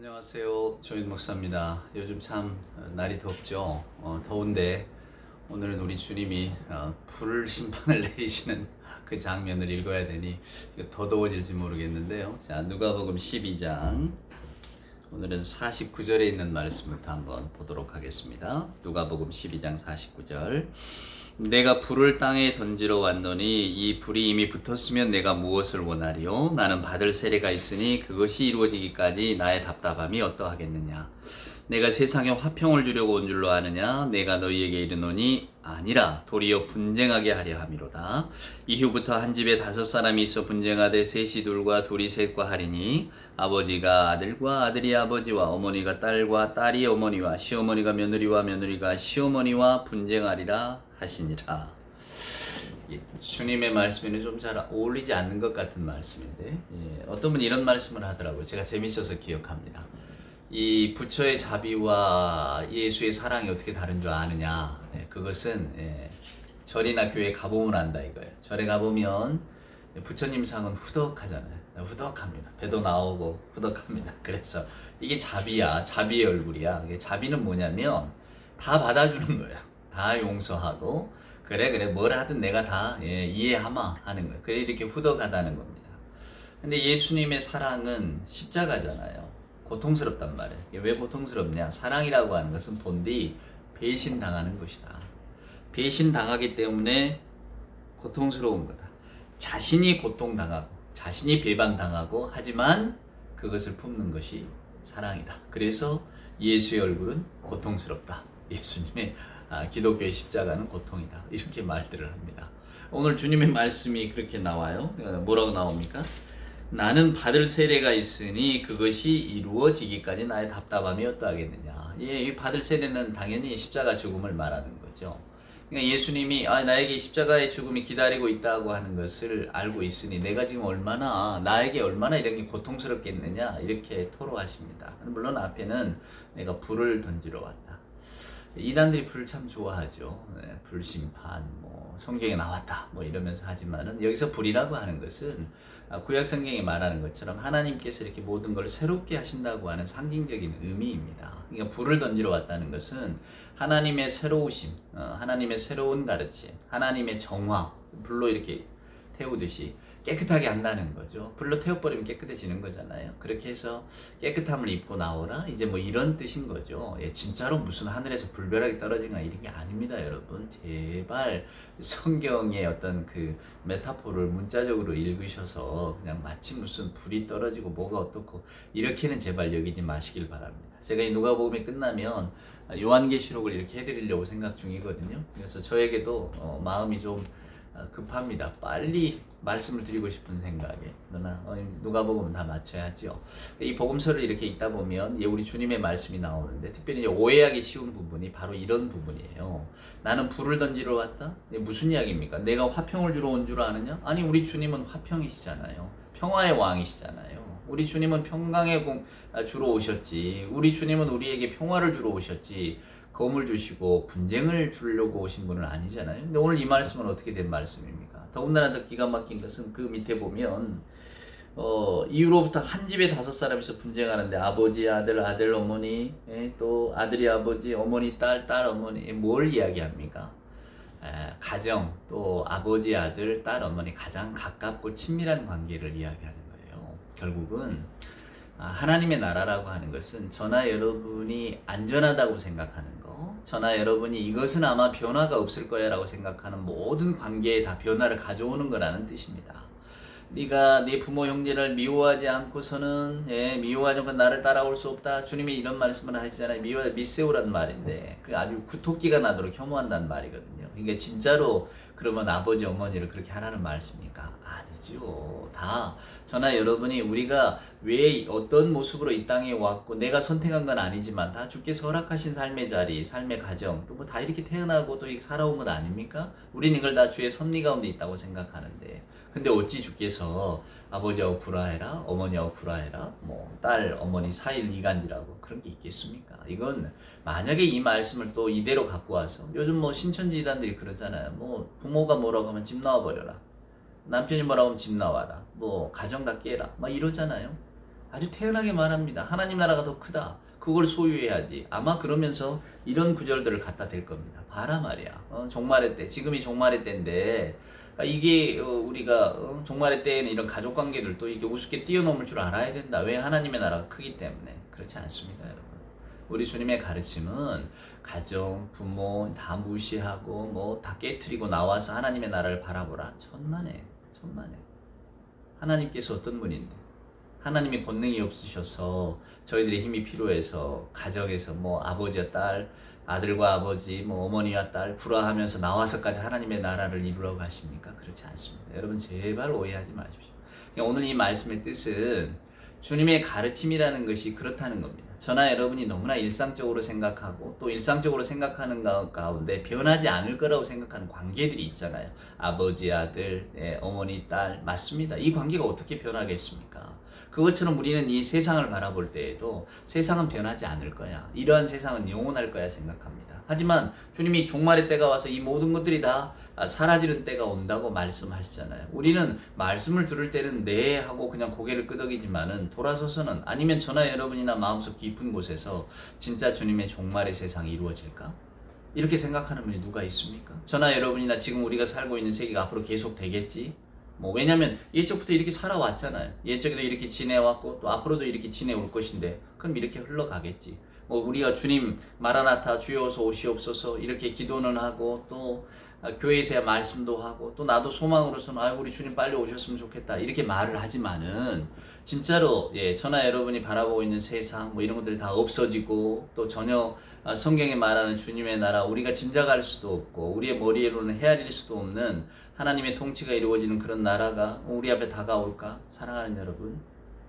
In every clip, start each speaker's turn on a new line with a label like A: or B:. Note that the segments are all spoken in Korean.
A: 안녕하세요. 조인 목사입니다. 요즘 참 날이 덥죠. 더운데 오늘은 우리 주님이 불 심판을 내리시는 그 장면을 읽어야 되니 이거 더 더워질지 모르겠는데요. 자, 누가복음 12장 오늘은 49절에 있는 말씀부터 한번 보도록 하겠습니다. 누가복음 12장 49절. 내가 불을 땅에 던지러 왔노니 이 불이 이미 붙었으면 내가 무엇을 원하리요? 나는 받을 세례가 있으니 그것이 이루어지기까지 나의 답답함이 어떠하겠느냐? 내가 세상에 화평을 주려고 온 줄로 아느냐? 내가 너희에게 이르노니 아니라 도리어 분쟁하게 하려 함이로다. 이후부터 한 집에 5사람이 있어 분쟁하되 셋이 둘과 둘이 셋과 하리니 아버지가 아들과 아들이 아버지와 어머니가 딸과 딸이 어머니와 시어머니가 며느리와 며느리가 시어머니와 분쟁하리라 하시니라. 주님의 말씀에는 좀 잘 어울리지 않는 것 같은 말씀인데 어떤 분이 이런 말씀을 하더라고요. 제가 재밌어서 기억합니다. 이 부처의 자비와 예수의 사랑이 어떻게 다른 줄 아느냐? 그것은 절이나 교회 가보면 안다 이거예요. 절에 가보면 부처님 상은 후덕하잖아요. 후덕합니다. 배도 나오고 후덕합니다. 그래서 이게 자비야. 자비의 얼굴이야. 이게 자비는 뭐냐면 다 받아주는 거예요. 다 용서하고 그래 뭘 하든 내가 다 이해하마 하는 거예요. 그래 이렇게 후덕하다는 겁니다. 근데 예수님의 사랑은 십자가잖아요. 고통스럽단 말이에요. 왜 고통스럽냐? 사랑이라고 하는 것은 본디 배신당하는 것이다. 배신당하기 때문에 고통스러운 거다. 자신이 고통당하고 자신이 배반당하고 하지만 그것을 품는 것이 사랑이다. 그래서 예수의 얼굴은 고통스럽다. 예수님의 기독교의 십자가는 고통이다. 이렇게 말들을 합니다. 오늘 주님의 말씀이 그렇게 나와요. 뭐라고 나옵니까? 나는 받을 세례가 있으니 그것이 이루어지기까지 나의 답답함이 어떠하겠느냐. 이 받을 세례는 당연히 십자가 죽음을 말하는 거죠. 그러니까 예수님이 나에게 십자가의 죽음이 기다리고 있다고 하는 것을 알고 있으니 내가 지금 나에게 얼마나 이런 게 고통스럽겠느냐 이렇게 토로하십니다. 물론 앞에는 내가 불을 던지러 왔다. 이단들이 불을 참 좋아하죠. 불심판, 성경에 나왔다, 이러면서 하지만은 여기서 불이라고 하는 것은 구약 성경이 말하는 것처럼 하나님께서 이렇게 모든 걸 새롭게 하신다고 하는 상징적인 의미입니다. 그러니까 불을 던지러 왔다는 것은 하나님의 새로우심, 하나님의 새로운 가르침, 하나님의 정화, 불로 이렇게 태우듯이 깨끗하게 한다는 거죠. 불로 태워버리면 깨끗해지는 거잖아요. 그렇게 해서 깨끗함을 입고 나오라 이제 이런 뜻인 거죠. 진짜로 무슨 하늘에서 불벼락이 떨어지거나 이런 게 아닙니다. 여러분 제발 성경의 어떤 그 메타포를 문자적으로 읽으셔서 그냥 마치 무슨 불이 떨어지고 뭐가 어떻고 이렇게는 제발 여기지 마시길 바랍니다. 제가 이 누가복음이 끝나면 요한계시록을 이렇게 해드리려고 생각 중이거든요. 그래서 저에게도 마음이 좀 급합니다. 빨리 말씀을 드리고 싶은 생각에 그러나 누가복음은 다 맞춰야죠. 이 복음서를 이렇게 읽다 보면 우리 주님의 말씀이 나오는데 특별히 오해하기 쉬운 부분이 바로 이런 부분이에요. 나는 불을 던지러 왔다? 무슨 이야기입니까? 내가 화평을 주러 온 줄 아느냐? 아니 우리 주님은 화평이시잖아요. 평화의 왕이시잖아요. 우리 주님은 평강의 주러 오셨지. 우리 주님은 우리에게 평화를 주러 오셨지. 검을 주시고 분쟁을 주려고 오신 분은 아니잖아요. 근데 오늘 이 말씀은 어떻게 된 말씀입니까? 더군다나 더 기가 막힌 것은 그 밑에 보면 이후로부터 한 집에 5사람이서 분쟁하는데 아버지, 아들, 아들, 어머니, 또 아들이 아버지, 어머니, 딸, 딸, 어머니 뭘 이야기합니까? 가정, 또 아버지, 아들, 딸, 어머니 가장 가깝고 친밀한 관계를 이야기하는 거예요. 결국은 하나님의 나라라고 하는 것은 저나 여러분이 안전하다고 생각하는 거, 저나 여러분이 이것은 아마 변화가 없을 거야 라고 생각하는 모든 관계에 다 변화를 가져오는 거라는 뜻입니다. 네가 네 부모 형제를 미워하지 않고서는 미워하지 않고 나를 따라올 수 없다. 주님이 이런 말씀을 하시잖아요. 미세오란 말인데 그 아주 구토끼가 나도록 혐오한다는 말이거든요. 그러니까 진짜로 그러면 아버지 어머니를 그렇게 하라는 말씀입니까? 아니죠. 다 저나 여러분이 우리가 왜 어떤 모습으로 이 땅에 왔고 내가 선택한 건 아니지만 다 주께서 허락하신 삶의 자리, 삶의 가정 또 다 이렇게 태어나고 또 이렇게 살아온 것 아닙니까? 우리는 이걸 다 주의 섭리 가운데 있다고 생각하는데 근데 어찌 주께서 아버지하고 불화해라, 어머니하고 불화해라, 딸, 어머니 사일 이간질하고 그런 게 있겠습니까? 이건 만약에 이 말씀을 또 이대로 갖고 와서 요즘 신천지단들이 그러잖아요. 부모가 뭐라고 하면 집 나와버려라. 남편이 뭐라고 하면 집 나와라. 가정 다 깨라. 막 이러잖아요. 아주 태연하게 말합니다. 하나님 나라가 더 크다. 그걸 소유해야지. 아마 그러면서 이런 구절들을 갖다 댈 겁니다. 봐라 말이야. 종말의 때, 지금이 종말의 때인데 이게 우리가 종말의 때에는 이런 가족 관계들도 이게 우습게 뛰어넘을 줄 알아야 된다. 왜? 하나님의 나라가 크기 때문에. 그렇지 않습니다, 여러분. 우리 주님의 가르침은 가정, 부모 다 무시하고 뭐 다 깨트리고 나와서 하나님의 나라를 바라보라. 천만에. 하나님께서 어떤 분인데? 하나님이 권능이 없으셔서 저희들의 힘이 필요해서 가정에서 뭐 아버지와 딸, 아들과 아버지, 뭐 어머니와 딸 불화하면서 나와서까지 하나님의 나라를 이루러 가십니까? 그렇지 않습니다. 여러분 제발 오해하지 마십시오. 오늘 이 말씀의 뜻은 주님의 가르침이라는 것이 그렇다는 겁니다. 저나 여러분이 너무나 일상적으로 생각하고 또 일상적으로 생각하는 가운데 변하지 않을 거라고 생각하는 관계들이 있잖아요. 아버지, 아들, 어머니, 딸 맞습니다. 이 관계가 어떻게 변하겠습니까? 그것처럼 우리는 이 세상을 바라볼 때에도 세상은 변하지 않을 거야. 이러한 세상은 영원할 거야 생각합니다. 하지만 주님이 종말의 때가 와서 이 모든 것들이 다 사라지는 때가 온다고 말씀하시잖아요. 우리는 말씀을 들을 때는 네 하고 그냥 고개를 끄덕이지만은 돌아서서는 아니면 저나 여러분이나 마음속 깊은 곳에서 진짜 주님의 종말의 세상이 이루어질까? 이렇게 생각하는 분이 누가 있습니까? 저나 여러분이나 지금 우리가 살고 있는 세계가 앞으로 계속 되겠지? 왜냐면 예적부터 이렇게 살아왔잖아요. 예적에도 이렇게 지내왔고 또 앞으로도 이렇게 지내올 것인데 그럼 이렇게 흘러가겠지. 우리가 주님 마라나타 주여서 오시옵소서 이렇게 기도는 하고 또 교회에서야 말씀도 하고 또 나도 소망으로서는 우리 주님 빨리 오셨으면 좋겠다 이렇게 말을 하지만은 진짜로 저나 여러분이 바라보고 있는 세상 이런 것들이 다 없어지고 또 전혀 성경에 말하는 주님의 나라 우리가 짐작할 수도 없고 우리의 머리로는 헤아릴 수도 없는 하나님의 통치가 이루어지는 그런 나라가 우리 앞에 다가올까? 사랑하는 여러분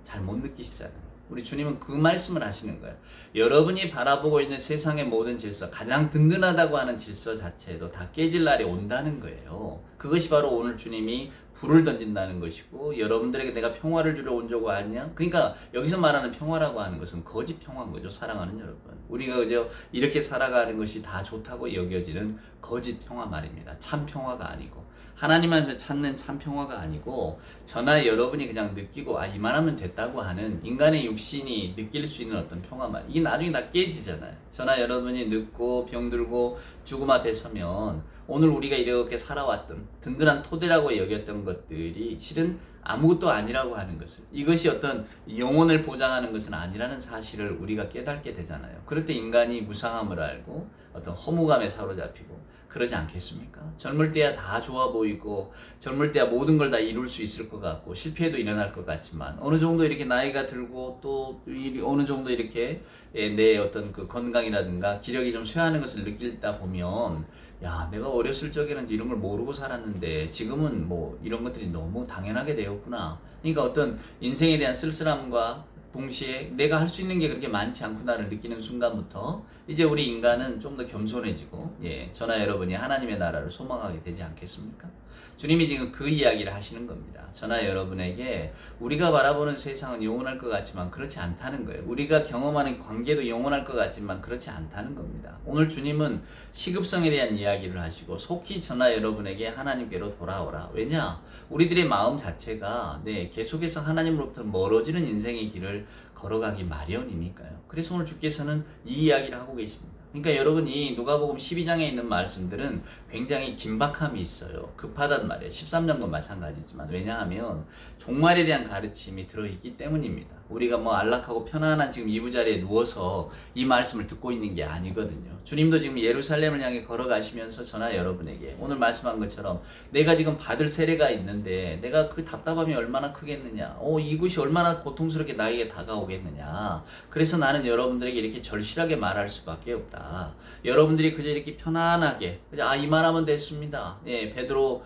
A: 잘 못 느끼시잖아요. 우리 주님은 그 말씀을 하시는 거예요. 여러분이 바라보고 있는 세상의 모든 질서, 가장 든든하다고 하는 질서 자체도 다 깨질 날이 온다는 거예요. 그것이 바로 오늘 주님이 불을 던진다는 것이고 여러분들에게 내가 평화를 주려 온 적 아니냐? 그러니까 여기서 말하는 평화라고 하는 것은 거짓 평화인 거죠. 사랑하는 여러분. 우리가 그저 이렇게 살아가는 것이 다 좋다고 여겨지는 거짓 평화 말입니다. 참 평화가 아니고. 하나님한테 찾는 참 평화가 아니고 저나 여러분이 그냥 느끼고 이만하면 됐다고 하는 인간의 육신이 느낄 수 있는 어떤 평화만 이게 나중에 다 깨지잖아요. 저나 여러분이 늙고 병들고 죽음 앞에 서면 오늘 우리가 이렇게 살아왔던 든든한 토대라고 여겼던 것들이 실은 아무것도 아니라고 하는 것을 이것이 어떤 영혼을 보장하는 것은 아니라는 사실을 우리가 깨닫게 되잖아요. 그럴 때 인간이 무상함을 알고 어떤 허무감에 사로잡히고 그러지 않겠습니까? 젊을 때야 다 좋아 보이고 젊을 때야 모든 걸 다 이룰 수 있을 것 같고 실패도 일어날 것 같지만 어느 정도 이렇게 나이가 들고 또 어느 정도 이렇게 내 어떤 그 건강이라든가 기력이 좀 쇠하는 것을 느끼다 보면 내가 어렸을 적에는 이런 걸 모르고 살았는데 지금은 이런 것들이 너무 당연하게 되었구나. 그러니까 어떤 인생에 대한 쓸쓸함과 동시에 내가 할 수 있는 게 그렇게 많지 않구나를 느끼는 순간부터 이제 우리 인간은 좀 더 겸손해지고 저나 여러분이 하나님의 나라를 소망하게 되지 않겠습니까? 주님이 지금 그 이야기를 하시는 겁니다. 저나 여러분에게 우리가 바라보는 세상은 영원할 것 같지만 그렇지 않다는 거예요. 우리가 경험하는 관계도 영원할 것 같지만 그렇지 않다는 겁니다. 오늘 주님은 시급성에 대한 이야기를 하시고 속히 저나 여러분에게 하나님께로 돌아오라. 왜냐? 우리들의 마음 자체가 계속해서 하나님으로부터 멀어지는 인생의 길을 걸어가기 마련이니까요. 그래서 오늘 주께서는 이 이야기를 하고 계십니다. 그러니까 여러분이 누가복음 12장에 있는 말씀들은 굉장히 긴박함이 있어요. 급하단 말이에요. 13장도 마찬가지지만 왜냐하면 종말에 대한 가르침이 들어있기 때문입니다. 우리가 안락하고 편안한 지금 이부자리에 누워서 이 말씀을 듣고 있는 게 아니거든요. 주님도 지금 예루살렘을 향해 걸어가시면서 저나 여러분에게 오늘 말씀한 것처럼 내가 지금 받을 세례가 있는데 내가 그 답답함이 얼마나 크겠느냐, 이것이 얼마나 고통스럽게 나에게 다가오겠느냐. 그래서 나는 여러분들에게 이렇게 절실하게 말할 수밖에 없다. 여러분들이 그저 이렇게 편안하게 그저 이만하면 됐습니다. 베드로,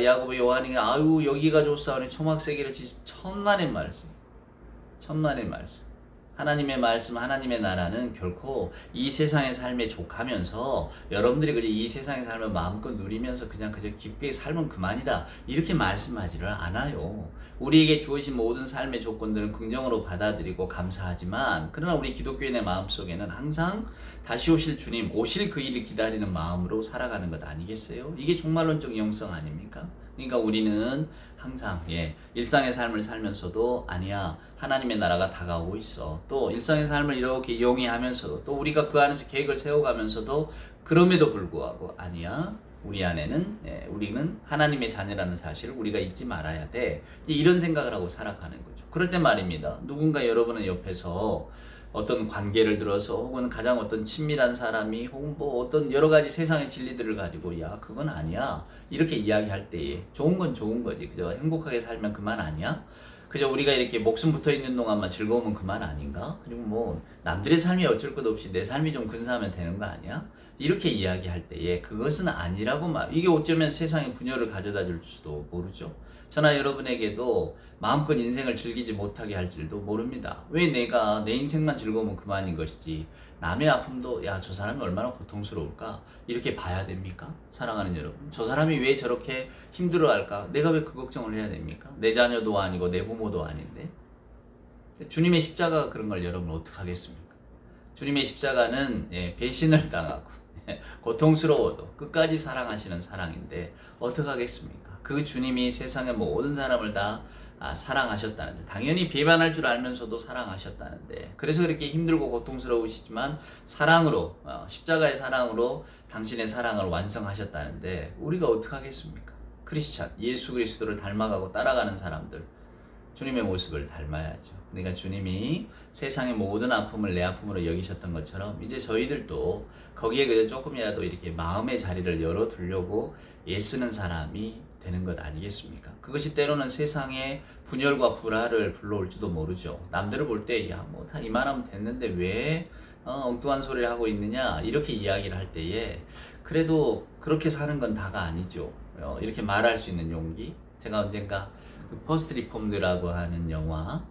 A: 야고보, 요한이 여기가 좋사오니 초막세계를 천만의 말씀. 하나님의 말씀, 하나님의 나라는 결코 이 세상의 삶에 족하면서 여러분들이 그저 이 세상의 삶을 마음껏 누리면서 그저 깊게 살면 그만이다 이렇게 말씀하지를 않아요. 우리에게 주어진 모든 삶의 조건들은 긍정으로 받아들이고 감사하지만 그러나 우리 기독교인의 마음속에는 항상 다시 오실 주님, 오실 그 일을 기다리는 마음으로 살아가는 것 아니겠어요? 이게 종말론적 영성 아닙니까? 그러니까 우리는 항상 일상의 삶을 살면서도 아니야, 하나님의 나라가 다가오고 있어. 또 일상의 삶을 이렇게 영위하면서도 또 우리가 그 안에서 계획을 세워가면서도 그럼에도 불구하고 아니야, 우리 안에는 우리는 하나님의 자녀라는 사실을 우리가 잊지 말아야 돼. 이런 생각을 하고 살아가는 거죠. 그럴 때 말입니다. 누군가 여러분의 옆에서 어떤 관계를 들어서 혹은 가장 어떤 친밀한 사람이 혹은 뭐 어떤 여러 가지 세상의 진리들을 가지고 야 그건 아니야 이렇게 이야기할 때에 좋은 건 좋은 거지, 그죠? 행복하게 살면 그만 아니야? 그저 우리가 이렇게 목숨 붙어 있는 동안만 즐거우면 그만 아닌가? 그리고 뭐 남들의 삶이 어쩔 것 없이 내 삶이 좀 근사하면 되는 거 아니야? 이렇게 이야기할 때에 그것은 아니라고 이게 어쩌면 세상에 분열을 가져다 줄 수도 모르죠. 저나 여러분에게도 마음껏 인생을 즐기지 못하게 할 줄도 모릅니다. 왜 내가 내 인생만 즐거우면 그만인 것이지 남의 아픔도 야 저 사람이 얼마나 고통스러울까 이렇게 봐야 됩니까? 사랑하는 여러분, 저 사람이 왜 저렇게 힘들어할까? 내가 왜 그 걱정을 해야 됩니까? 내 자녀도 아니고 내 부모도 아닌데. 주님의 십자가가 그런 걸 여러분 어떡하겠습니까? 주님의 십자가는 배신을 당하고 고통스러워도 끝까지 사랑하시는 사랑인데 어떡하겠습니까? 그 주님이 세상의 모든 사람을 다 사랑하셨다는데, 당연히 비반할 줄 알면서도 사랑하셨다는데, 그래서 그렇게 힘들고 고통스러우시지만 사랑으로 십자가의 사랑으로 당신의 사랑을 완성하셨다는데 우리가 어떡하겠습니까? 크리스찬, 예수 그리스도를 닮아가고 따라가는 사람들, 주님의 모습을 닮아야죠. 그러니까 주님이 세상의 모든 아픔을 내 아픔으로 여기셨던 것처럼 이제 저희들도 거기에 그저 조금이라도 이렇게 마음의 자리를 열어두려고 애쓰는 사람이 되는 것 아니겠습니까? 그것이 때로는 세상에 분열과 불화를 불러올지도 모르죠. 남들을 볼 때 야 뭐 다 이만하면 됐는데 왜 엉뚱한 소리를 하고 있느냐 이렇게 이야기를 할 때에 그래도 그렇게 사는 건 다가 아니죠. 이렇게 말할 수 있는 용기. 제가 언젠가 그 퍼스트 리폼드라고 하는 영화,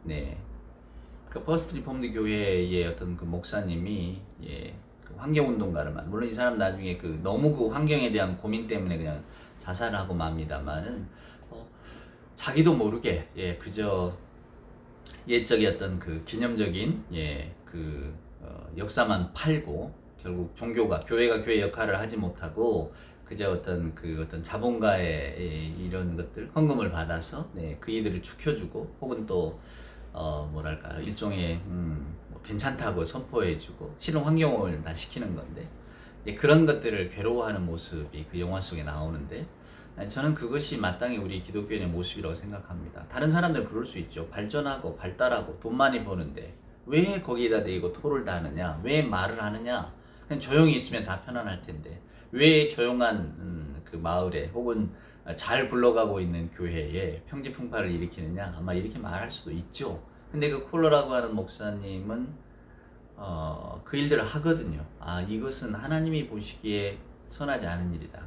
A: 그 퍼스트 리폼드 교회의 어떤 그 목사님이 그 환경운동가를 물론 이 사람 나중에 그 너무 그 환경에 대한 고민 때문에 그냥 자살을 하고 맙니다만은 자기도 모르게 그저 옛적의 어떤 그 기념적인 역사만 팔고 결국 교회가 교회 역할을 하지 못하고 그저 어떤 자본가의 이런 것들 헌금을 받아서 그 이들을 죽여주고 혹은 또 뭐랄까 일종의 괜찮다고 선포해주고 실은 환경오염을 다 시키는 건데 그런 것들을 괴로워하는 모습이 그 영화 속에 나오는데 저는 그것이 마땅히 우리 기독교인의 모습이라고 생각합니다. 다른 사람들은 그럴 수 있죠. 발전하고 발달하고 돈 많이 버는데 왜 거기에다 대고 토를 다 하느냐, 왜 말을 하느냐, 그냥 조용히 있으면 다 편안할 텐데 왜 조용한 그 마을에 혹은 잘 굴러가고 있는 교회에 평지풍파를 일으키느냐, 아마 이렇게 말할 수도 있죠. 근데 그 콜러라고 하는 목사님은 그 일들을 하거든요. 이것은 하나님이 보시기에 선하지 않은 일이다.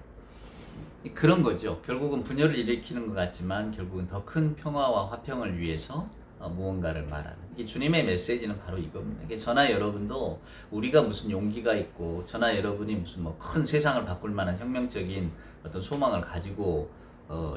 A: 그런 거죠. 결국은 분열을 일으키는 것 같지만 결국은 더 큰 평화와 화평을 위해서 무언가를 말하는, 이게 주님의 메시지는 바로 이겁니다. 이게 저나 여러분도 우리가 무슨 용기가 있고 저나 여러분이 무슨 뭐 큰 세상을 바꿀 만한 혁명적인 어떤 소망을 가지고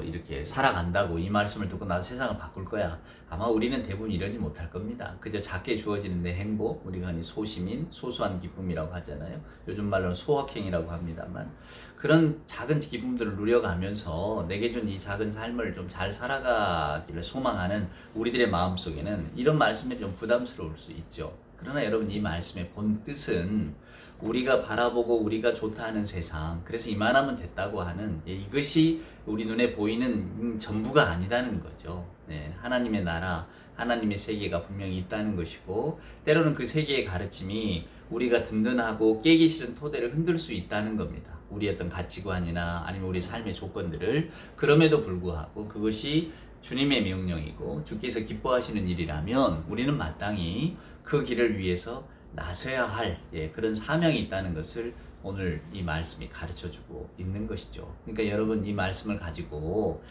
A: 이렇게 살아간다고 이 말씀을 듣고 나서 세상을 바꿀 거야, 아마 우리는 대부분 이러지 못할 겁니다. 그저 작게 주어지는 내 행복, 우리가 흔히 소시민, 소소한 기쁨이라고 하잖아요. 요즘 말로는 소확행이라고 합니다만, 그런 작은 기쁨들을 누려가면서 내게 준 이 작은 삶을 좀 잘 살아가기를 소망하는 우리들의 마음속에는 이런 말씀이 좀 부담스러울 수 있죠. 그러나 여러분, 이 말씀의 본 뜻은 우리가 바라보고 우리가 좋다 하는 세상, 그래서 이만하면 됐다고 하는 이것이 우리 눈에 보이는 전부가 아니다는 거죠. 하나님의 나라, 하나님의 세계가 분명히 있다는 것이고, 때로는 그 세계의 가르침이 우리가 든든하고 깨기 싫은 토대를 흔들 수 있다는 겁니다. 우리 어떤 가치관이나 아니면 우리 삶의 조건들을. 그럼에도 불구하고 그것이 주님의 명령이고 주께서 기뻐하시는 일이라면 우리는 마땅히 그 길을 위해서 나서야 할 그런 사명이 있다는 것을 오늘 이 말씀이 가르쳐주고 있는 것이죠. 그러니까 여러분, 이 말씀을 가지고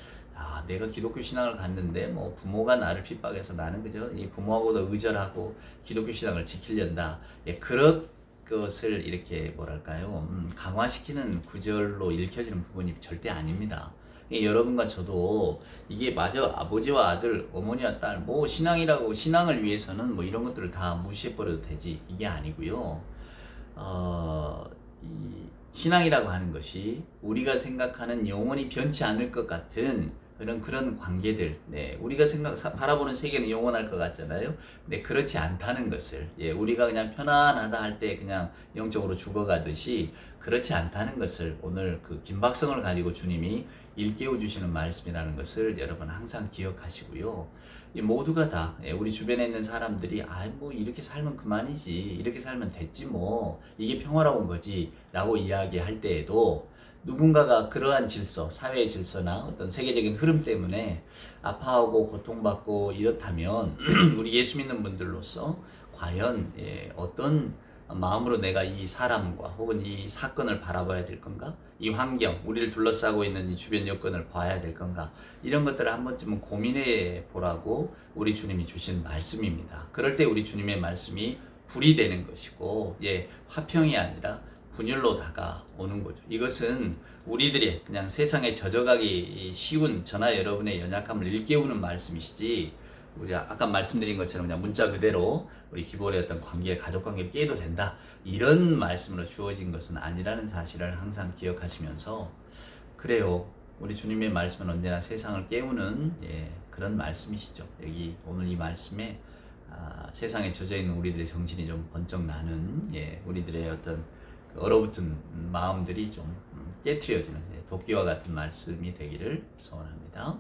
A: 내가 기독교 신앙을 갖는데 뭐 부모가 나를 핍박해서 나는 그저 이 부모하고도 의절하고 기독교 신앙을 지키려다, 그런 것을 이렇게 뭐랄까요 강화시키는 구절로 읽혀지는 부분이 절대 아닙니다. 여러분과 저도 이게 마저 아버지와 아들, 어머니와 딸, 뭐 신앙이라고 신앙을 위해서는 뭐 이런 것들을 다 무시해버려도 되지, 이게 아니고요. 신앙이라고 하는 것이 우리가 생각하는 영원히 변치 않을 것 같은 그런 관계들, 우리가 바라보는 세계는 영원할 것 같잖아요. 근데 그렇지 않다는 것을, 우리가 그냥 편안하다 할 때 그냥 영적으로 죽어가듯이 그렇지 않다는 것을 오늘 그 긴박성을 가지고 주님이 일깨워 주시는 말씀이라는 것을 여러분 항상 기억하시고요. 이 모두가 다, 우리 주변에 있는 사람들이 뭐 이렇게 살면 그만이지, 이렇게 살면 됐지 뭐, 이게 평화로운 거지 라고 이야기할 때에도 누군가가 그러한 질서, 사회의 질서나 어떤 세계적인 흐름 때문에 아파하고 고통받고 이렇다면 우리 예수 믿는 분들로서 과연 어떤 마음으로 내가 이 사람과 혹은 이 사건을 바라봐야 될 건가? 이 환경, 우리를 둘러싸고 있는 이 주변 여건을 봐야 될 건가? 이런 것들을 한 번쯤은 고민해 보라고 우리 주님이 주신 말씀입니다. 그럴 때 우리 주님의 말씀이 불이 되는 것이고, 화평이 아니라 분열로 다가오는 거죠. 이것은 우리들의 그냥 세상에 젖어가기 쉬운 저나 여러분의 연약함을 일깨우는 말씀이시지, 우리 아까 말씀드린 것처럼 그냥 문자 그대로 우리 기본의 어떤 관계, 가족 관계를 깨도 된다, 이런 말씀으로 주어진 것은 아니라는 사실을 항상 기억하시면서, 그래요, 우리 주님의 말씀은 언제나 세상을 깨우는 그런 말씀이시죠. 여기 오늘 이 말씀에 세상에 젖어 있는 우리들의 정신이 좀 번쩍 나는, 우리들의 어떤 그 얼어붙은 마음들이 좀 깨트려지는 도끼와 같은 말씀이 되기를 소원합니다.